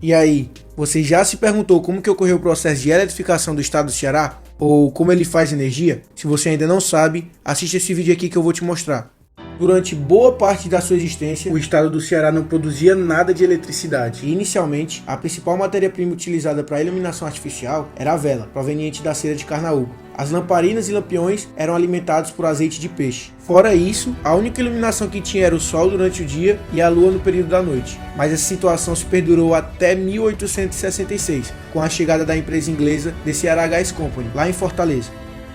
E aí, você já se perguntou como que ocorreu o processo de eletrificação do estado do Ceará? Ou como ele faz energia? Se você ainda não sabe, assista esse vídeo aqui que eu vou te mostrar. Durante boa parte da sua existência, o estado do Ceará não produzia nada de eletricidade. E, inicialmente, a principal matéria-prima utilizada para a iluminação artificial era a vela, proveniente da cera de carnaúba. As lamparinas e lampiões eram alimentados por azeite de peixe. Fora isso, a única iluminação que tinha era o sol durante o dia e a lua no período da noite. Mas essa situação se perdurou até 1866, com a chegada da empresa inglesa The Ceará Gas Company, lá em Fortaleza.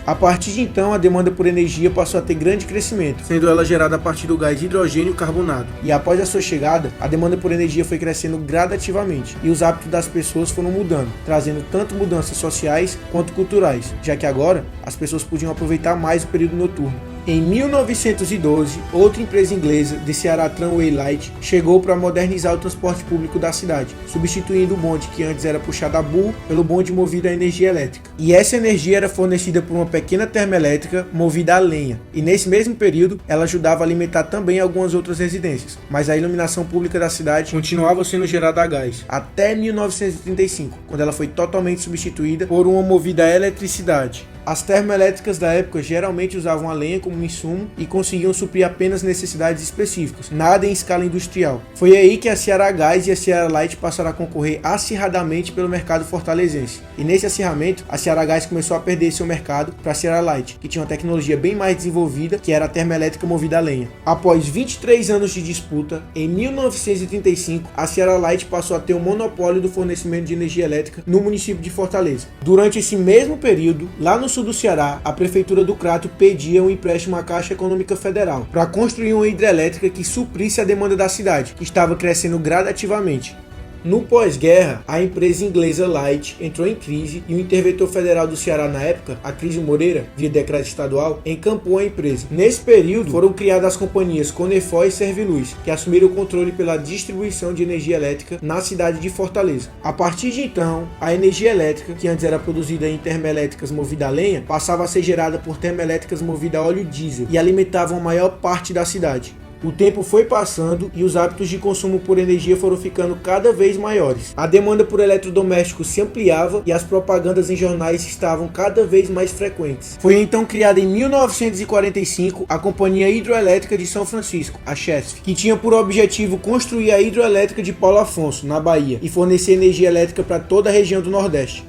A partir de então, a demanda por energia passou a ter grande crescimento, sendo ela gerada a partir do gás hidrogênio carbonado. E após a sua chegada, a demanda por energia foi crescendo gradativamente e os hábitos das pessoas foram mudando, trazendo tanto mudanças sociais quanto culturais, já que agora as pessoas podiam aproveitar mais o período noturno. Em 1912, outra empresa inglesa, The Ceará Tramway Light, chegou para modernizar o transporte público da cidade, substituindo o bonde que antes era puxado a burro pelo bonde movido a energia elétrica. E essa energia era fornecida por uma pequena termoelétrica movida a lenha, e nesse mesmo período ela ajudava a alimentar também algumas outras residências, mas a iluminação pública da cidade continuava sendo gerada a gás, até 1935, quando ela foi totalmente substituída por uma movida a eletricidade. As termoelétricas da época geralmente usavam a lenha como insumo e conseguiam suprir apenas necessidades específicas, nada em escala industrial. Foi aí que a Ceará Gás e a Ceará Light passaram a concorrer acirradamente pelo mercado fortalezense. E nesse acirramento, a Ceará Gás começou a perder seu mercado para a Ceará Light, que tinha uma tecnologia bem mais desenvolvida, que era a termoelétrica movida a lenha. Após 23 anos de disputa, em 1935, a Ceará Light passou a ter o monopólio do fornecimento de energia elétrica no município de Fortaleza. Durante esse mesmo período, lá no sul do Ceará, a prefeitura do Crato pedia um empréstimo à Caixa Econômica Federal para construir uma hidrelétrica que suprisse a demanda da cidade, que estava crescendo gradativamente. No pós-guerra, a empresa inglesa Light entrou em crise e o interventor federal do Ceará na época, Acrisio Moreira, via decreto estadual, encampou a empresa. Nesse período, foram criadas as companhias Conefor e Serviluz, que assumiram o controle pela distribuição de energia elétrica na cidade de Fortaleza. A partir de então, a energia elétrica, que antes era produzida em termoelétricas movidas a lenha, passava a ser gerada por termoelétricas movidas a óleo diesel e alimentavam a maior parte da cidade. O tempo foi passando e os hábitos de consumo por energia foram ficando cada vez maiores. A demanda por eletrodomésticos se ampliava e as propagandas em jornais estavam cada vez mais frequentes. Foi então criada em 1945 a Companhia Hidroelétrica de São Francisco, a CHESF, que tinha por objetivo construir a hidroelétrica de Paulo Afonso, na Bahia, e fornecer energia elétrica para toda a região do Nordeste.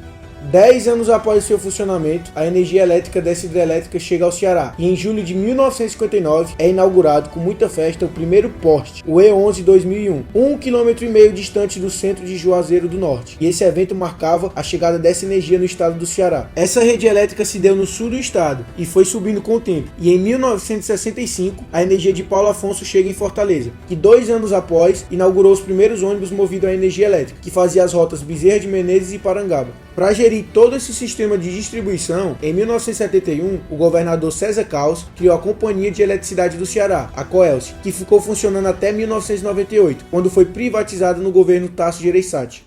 10 anos após seu funcionamento, a energia elétrica dessa hidrelétrica chega ao Ceará e em julho de 1959 é inaugurado com muita festa o primeiro poste, o E11 2001, 1,5 km distante do centro de Juazeiro do Norte, e esse evento marcava a chegada dessa energia no estado do Ceará. Essa rede elétrica se deu no sul do estado e foi subindo com o tempo, e em 1965 a energia de Paulo Afonso chega em Fortaleza, que 2 anos após inaugurou os primeiros ônibus movidos a energia elétrica, que fazia as rotas Bezerra de Menezes e Parangaba. Para gerir todo esse sistema de distribuição, em 1971, o governador César Caos criou a Companhia de Eletricidade do Ceará, a Coelce, que ficou funcionando até 1998, quando foi privatizada no governo Tasso Gereissati.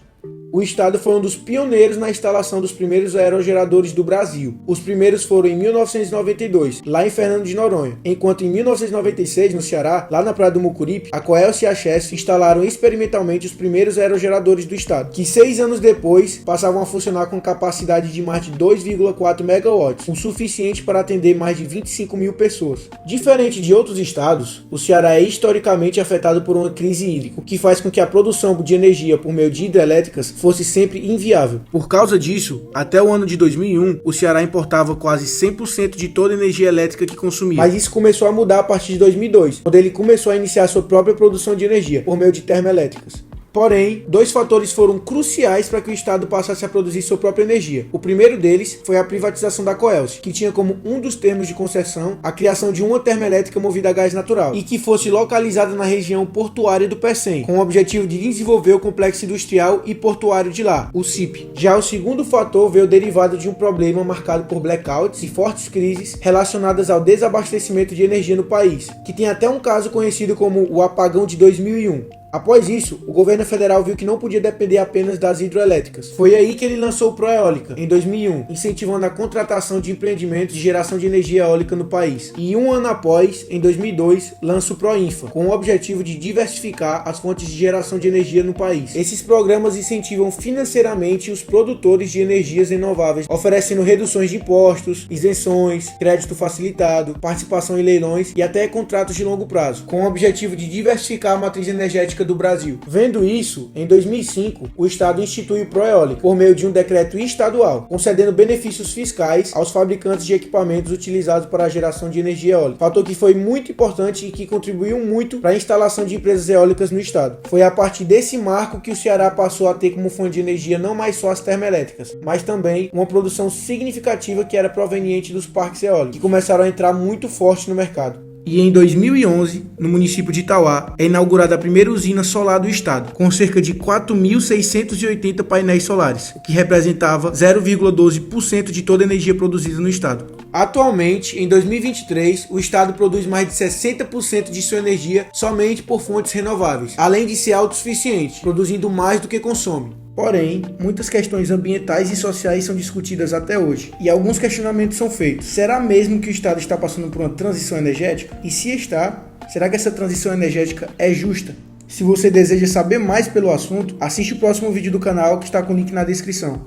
O estado foi um dos pioneiros na instalação dos primeiros aerogeradores do Brasil. Os primeiros foram em 1992, lá em Fernando de Noronha, enquanto em 1996, no Ceará, lá na Praia do Mucuripe, a Coelce e a CHESF instalaram experimentalmente os primeiros aerogeradores do estado, que 6 anos depois passavam a funcionar com capacidade de mais de 2,4 megawatts, o suficiente para atender mais de 25 mil pessoas. Diferente de outros estados, o Ceará é historicamente afetado por uma crise hídrica, o que faz com que a produção de energia por meio de hidrelétricas fosse sempre inviável. Por causa disso, até o ano de 2001, o Ceará importava quase 100% de toda a energia elétrica que consumia. Mas isso começou a mudar a partir de 2002, quando ele começou a iniciar sua própria produção de energia, por meio de termoelétricas. Porém, 2 fatores foram cruciais para que o estado passasse a produzir sua própria energia. O primeiro deles foi a privatização da Coelce, que tinha como um dos termos de concessão a criação de uma termoelétrica movida a gás natural e que fosse localizada na região portuária do Pecém, com o objetivo de desenvolver o complexo industrial e portuário de lá, o CIP. Já o segundo fator veio derivado de um problema marcado por blackouts e fortes crises relacionadas ao desabastecimento de energia no país, que tem até um caso conhecido como o apagão de 2001. Após isso, o governo federal viu que não podia depender apenas das hidroelétricas. Foi aí que ele lançou o Proeólica, em 2001, incentivando a contratação de empreendimentos de geração de energia eólica no país. E um ano após, em 2002, lança o Proinfa, com o objetivo de diversificar as fontes de geração de energia no país. Esses programas incentivam financeiramente os produtores de energias renováveis, oferecendo reduções de impostos, isenções, crédito facilitado, participação em leilões e até contratos de longo prazo, com o objetivo de diversificar a matriz energética do Brasil. Vendo isso, em 2005, o Estado institui o Proeólica por meio de um decreto estadual, concedendo benefícios fiscais aos fabricantes de equipamentos utilizados para a geração de energia eólica, fator que foi muito importante e que contribuiu muito para a instalação de empresas eólicas no estado. Foi a partir desse marco que o Ceará passou a ter como fonte de energia não mais só as termoelétricas, mas também uma produção significativa que era proveniente dos parques eólicos, que começaram a entrar muito forte no mercado. E em 2011, no município de Itauá, é inaugurada a primeira usina solar do estado, com cerca de 4.680 painéis solares, o que representava 0,12% de toda a energia produzida no estado. Atualmente, em 2023, o estado produz mais de 60% de sua energia somente por fontes renováveis, além de ser autossuficiente, produzindo mais do que consome. Porém, muitas questões ambientais e sociais são discutidas até hoje, e alguns questionamentos são feitos. Será mesmo que o Estado está passando por uma transição energética? E se está, será que essa transição energética é justa? Se você deseja saber mais pelo assunto, assiste o próximo vídeo do canal que está com o link na descrição.